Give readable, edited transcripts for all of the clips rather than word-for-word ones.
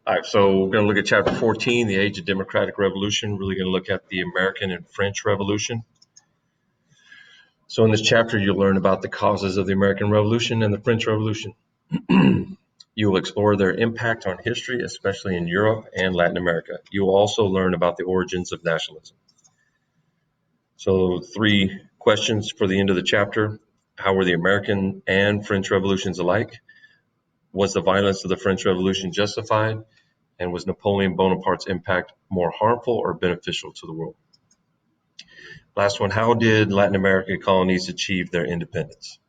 All right, so we're going to look at chapter 14, the Age of Democratic Revolution. Really going to look at the American and French Revolution. So in this chapter, you'll learn about the causes of the American Revolution and the French Revolution. You will explore their impact on history, especially in Europe and Latin America. You will also learn about the origins of nationalism. So 3 questions for the end of the chapter. How were the American and French revolutions alike? Was the violence of the French Revolution justified? And was Napoleon Bonaparte's impact more harmful or beneficial to the world? Last one, how did Latin American colonies achieve their independence?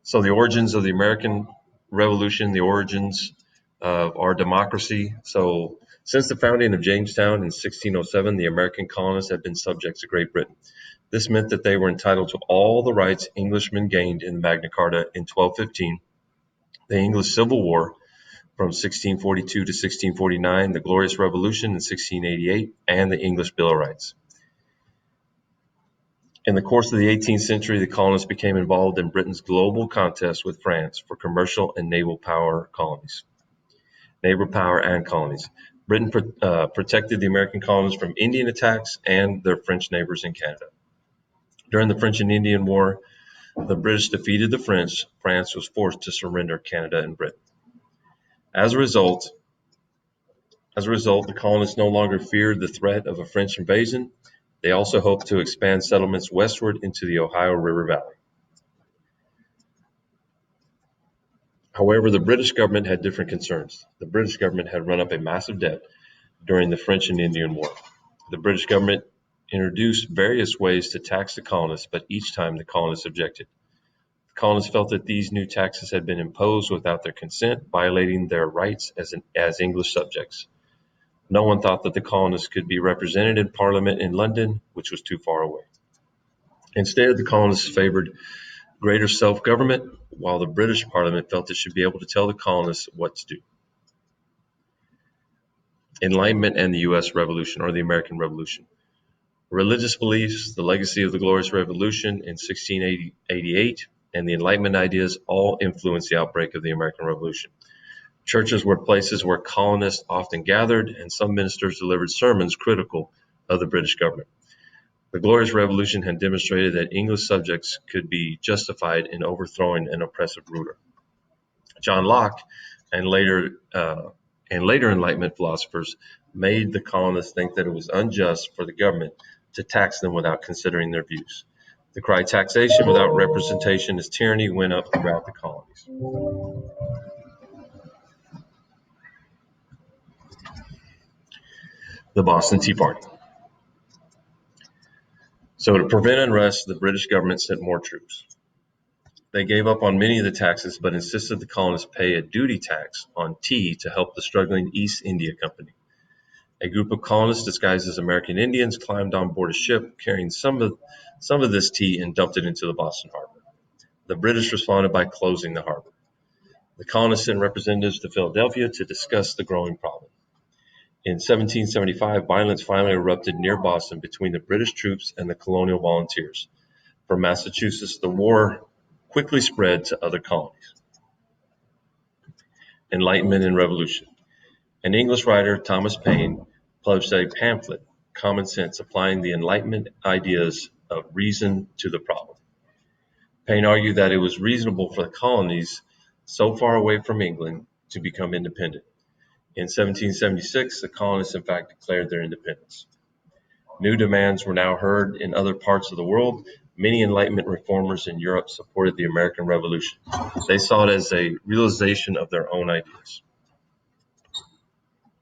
So the origins of the American Revolution, the origins of our democracy. So since the founding of Jamestown in 1607, the American colonists had been subjects to Great Britain. This meant that they were entitled to all the rights Englishmen gained in Magna Carta in 1215, the English Civil War from 1642 to 1649, the Glorious Revolution in 1688, and the English Bill of Rights. In the course of the 18th century, the colonists became involved in Britain's global contest with France for commercial and naval power and colonies. Britain protected the American colonies from Indian attacks and their French neighbors in Canada. During the French and Indian War, the British defeated the French. France was forced to surrender Canada and Britain. As a result, the colonists no longer feared the threat of a French invasion. They also hoped to expand settlements westward into the Ohio River Valley. However, the British government had different concerns. The British government had run up a massive debt during the French and Indian War. The British government introduced various ways to tax the colonists, but each time the colonists objected. The colonists felt that these new taxes had been imposed without their consent, violating their rights as English subjects. No one thought that the colonists could be represented in Parliament in London, which was too far away. Instead, the colonists favored greater self-government, while the British Parliament felt it should be able to tell the colonists what to do. Enlightenment and the U.S. Revolution, or the American Revolution. Religious beliefs, the legacy of the Glorious Revolution in 1688, and the Enlightenment ideas all influenced the outbreak of the American Revolution. Churches were places where colonists often gathered, and some ministers delivered sermons critical of the British government. The Glorious Revolution had demonstrated that English subjects could be justified in overthrowing an oppressive ruler. John Locke and later Enlightenment philosophers made the colonists think that it was unjust for the government to tax them without considering their views. The cry taxation without representation is tyranny went up throughout the colonies. The Boston Tea Party. So to prevent unrest, the British government sent more troops. They gave up on many of the taxes, but insisted the colonists pay a duty tax on tea to help the struggling East India Company. A group of colonists disguised as American Indians climbed on board a ship carrying some of this tea and dumped it into the Boston Harbor. The British responded by closing the harbor. The colonists sent representatives to Philadelphia to discuss the growing problem. In 1775, violence finally erupted near Boston between the British troops and the colonial volunteers. From Massachusetts, the war quickly spread to other colonies. Enlightenment and Revolution. An English writer, Thomas Paine, published a pamphlet, Common Sense, applying the Enlightenment ideas of reason to the problem. Paine argued that it was reasonable for the colonies so far away from England to become independent. In 1776, the colonists in fact declared their independence. New demands were now heard in other parts of the world. Many Enlightenment reformers in Europe supported the American Revolution. They saw it as a realization of their own ideas.